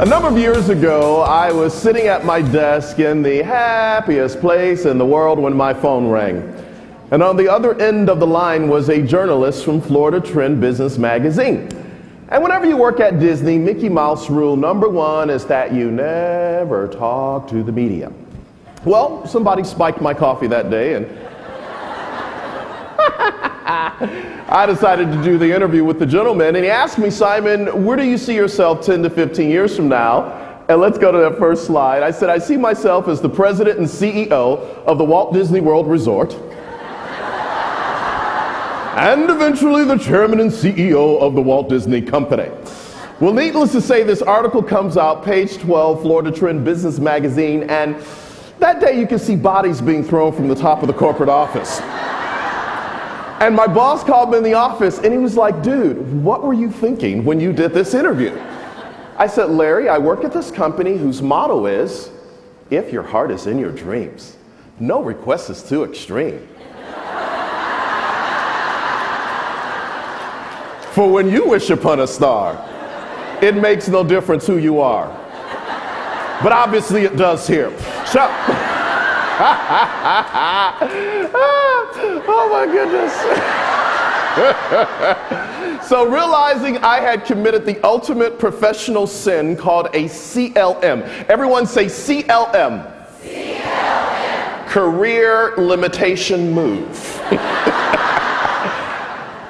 A number of years ago, I was sitting at my desk in the happiest place in the world when my phone rang. And on the other end of the line was a journalist from Florida Trend Business Magazine. And whenever you work at Disney, Mickey Mouse rule number one is that you never talk to the media. Well, somebody spiked my coffee that day, and I decided to do the interview with the gentleman, and he asked me, Simon, where do you see yourself 10 to 15 years from now? And let's go to that first slide. I said, I see myself as the president and CEO of the Walt Disney World Resort, and eventually the chairman and CEO of the Walt Disney Company. Well, needless to say, this article comes out, page 12, Florida Trend Business Magazine, and that day you can see bodies being thrown from the top of the corporate office. And my boss called me in the office, and he was like, dude, what were you thinking when you did this interview? I said, Larry, I work at this company whose motto is, if your heart is in your dreams, no request is too extreme. For when you wish upon a star, it makes no difference who you are. But obviously it does here. So, oh my goodness. So realizing I had committed the ultimate professional sin called a CLM. Everyone say CLM. CLM. Career limitation move.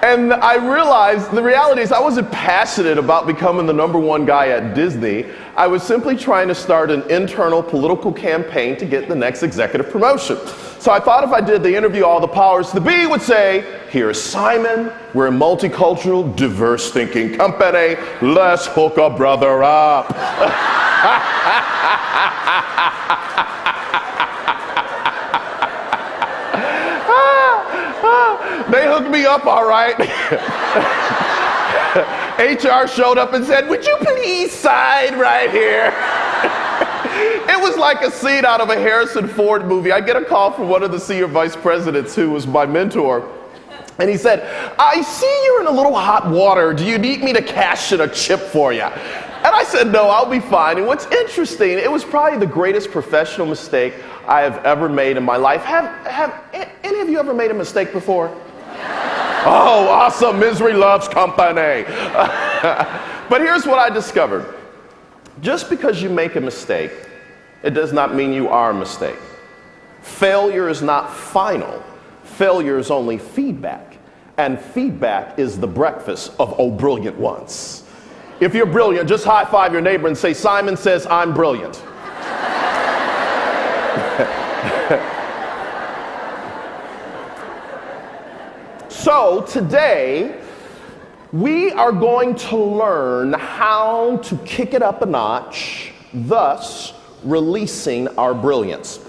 And I realized the reality is I wasn't passionate about becoming the #1 guy at Disney. I was simply trying to start an internal political campaign to get the next executive promotion. So I thought if I did the interview, all the powers to be would say, here's Simon, we're a multicultural, diverse thinking company, let's hook a brother up. They hooked me up all right. HR showed up and said, would you please sign right here? It was like a scene out of a Harrison Ford movie. I get a call from one of the senior vice presidents who was my mentor. And he said, I see you're in a little hot water. Do you need me to cash in a chip for you? And I said, no, I'll be fine. And what's interesting, it was probably the greatest professional mistake I have ever made in my life. Have any of you ever made a mistake before? Oh, awesome. Misery loves company. But here's what I discovered. Just because you make a mistake, it does not mean you are a mistake. Failure is not final. Failure is only feedback. And feedback is the breakfast of oh brilliant ones. If you're brilliant, just high five your neighbor and say, Simon says I'm brilliant. So today, we are going to learn how to kick it up a notch, thus releasing our brilliance.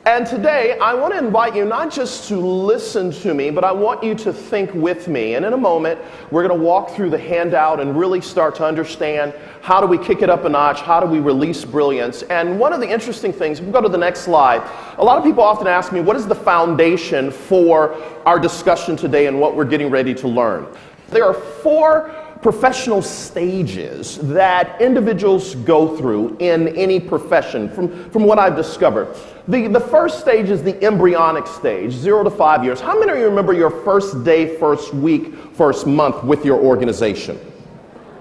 And today, I want to invite you not just to listen to me, but I want you to think with me. And in a moment, we're going to walk through the handout and really start to understand how do we kick it up a notch, how do we release brilliance. And one of the interesting things, if we go to the next slide, a lot of people often ask me, what is the foundation for our discussion today and what we're getting ready to learn? There are 4 professional stages that individuals go through in any profession, from what I've discovered. The first stage is the embryonic stage, 0 to 5 years. How many of you remember your first day, first week, first month with your organization?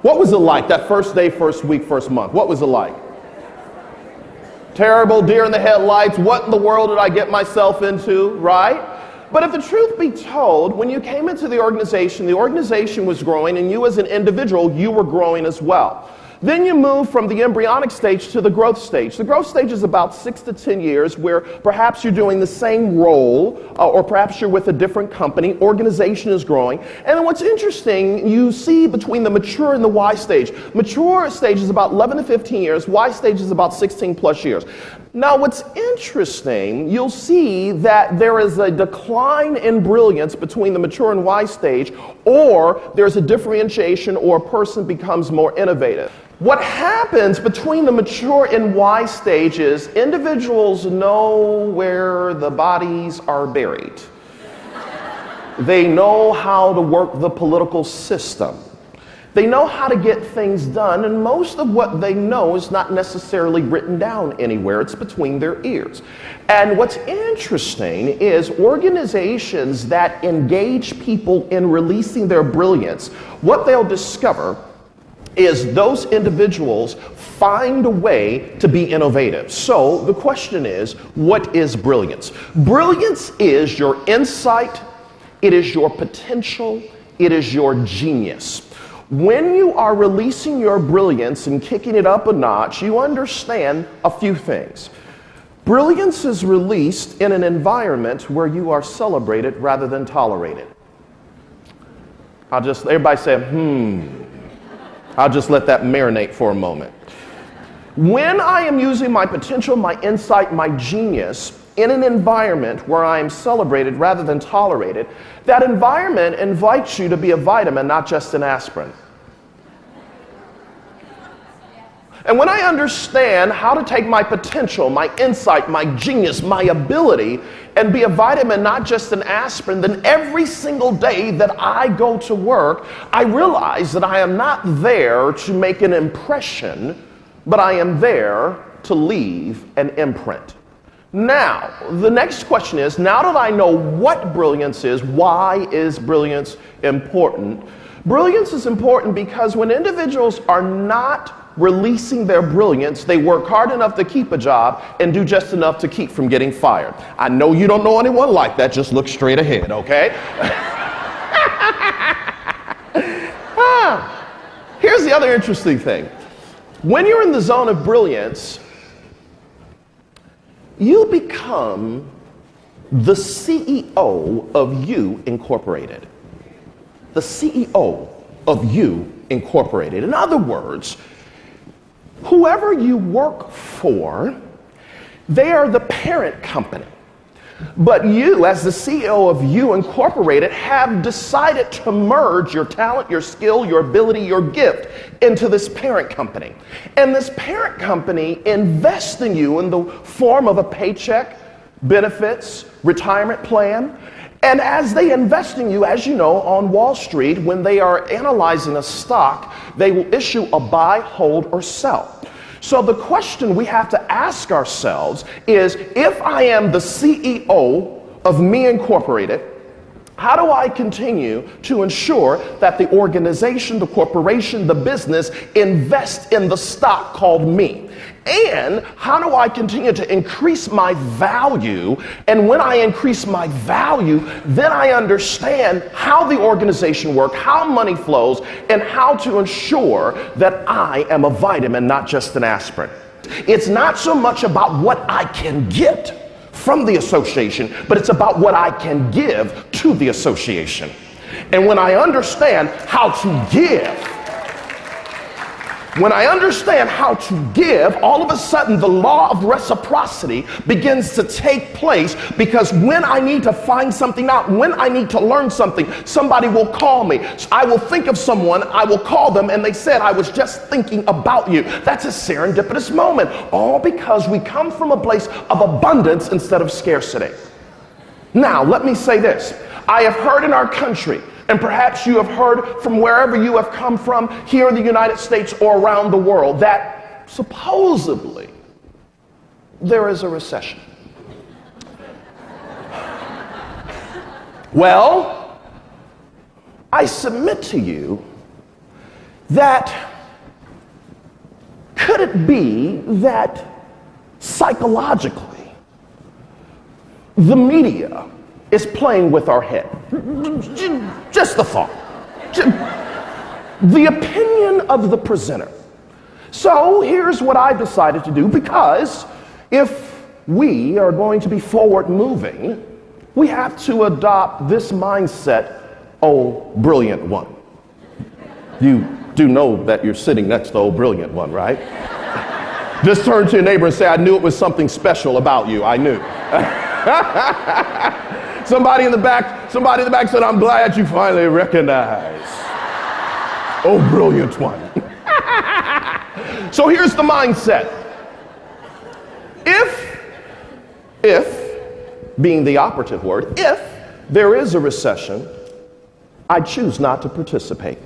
What was it like, that first day, first week, first month? What was it like? Terrible, deer in the headlights. What in the world did I get myself into, right? But if the truth be told, when you came into the organization was growing, and you as an individual, you were growing as well. Then you move from the embryonic stage to the growth stage. The growth stage is about 6 to 10 years where perhaps you're doing the same role or perhaps you're with a different company, organization is growing. And then what's interesting, you see between the mature and the Y stage. Mature stage is about 11 to 15 years, Y stage is about 16 plus years. Now what's interesting, you'll see that there is a decline in brilliance between the mature and Y stage, or there's a differentiation or a person becomes more innovative. What happens between the mature and Y stage is individuals know where the bodies are buried. They know how to work the political system. They know how to get things done, and most of what they know is not necessarily written down anywhere. It's between their ears. And what's interesting is organizations that engage people in releasing their brilliance, what they'll discover is those individuals find a way to be innovative. So the question is, what is brilliance? Brilliance is your insight, it is your potential, it is your genius. When you are releasing your brilliance and kicking it up a notch, you understand a few things. Brilliance is released in an environment where you are celebrated rather than tolerated. Everybody say, I'll just let that marinate for a moment. When I am using my potential, my insight, my genius in an environment where I am celebrated rather than tolerated, that environment invites you to be a vitamin, not just an aspirin. And when I understand how to take my potential, my insight, my genius, my ability, and be a vitamin, not just an aspirin, then every single day that I go to work, I realize that I am not there to make an impression, but I am there to leave an imprint. Now, the next question is, now that I know what brilliance is, why is brilliance important? Brilliance is important because when individuals are not releasing their brilliance, they work hard enough to keep a job and do just enough to keep from getting fired. I know you don't know anyone like that. Just look straight ahead, okay? Here's the other interesting thing. When you're in the zone of brilliance, you become the CEO of You Incorporated. The CEO of You Incorporated. In other words, whoever you work for, they are the parent company. But you, as the CEO of You Incorporated, have decided to merge your talent, your skill, your ability, your gift into this parent company. And this parent company invests in you in the form of a paycheck, benefits, retirement plan. And as they invest in you, as you know, on Wall Street, when they are analyzing a stock, they will issue a buy, hold, or sell. So the question we have to ask ourselves is, if I am the CEO of Me Incorporated, how do I continue to ensure that the organization, the corporation, the business invests in the stock called me? And how do I continue to increase my value? And when I increase my value, then I understand how the organization works, how money flows, and how to ensure that I am a vitamin, not just an aspirin. It's not so much about what I can get from the association, but it's about what I can give to the association. And when I understand how to give, all of a sudden the law of reciprocity begins to take place, because when I need to find something out, when I need to learn something, somebody will call me. I will think of someone, I will call them, and they said, I was just thinking about you. That's a serendipitous moment, all because we come from a place of abundance instead of scarcity. Now, let me say this. I have heard in our country, and perhaps you have heard from wherever you have come from, here in the United States or around the world, that supposedly there is a recession. Well, I submit to you that could it be that psychologically the media is playing with our head? Just the thought. The opinion of the presenter. So here's what I decided to do, because if we are going to be forward moving, we have to adopt this mindset, oh, brilliant one. You do know that you're sitting next to oh, brilliant one, right? Just turn to your neighbor and say, I knew it was something special about you. I knew. Somebody in the back said, I'm glad you finally recognize. Oh, brilliant one. So here's the mindset. If, being the operative word, if there is a recession, I choose not to participate.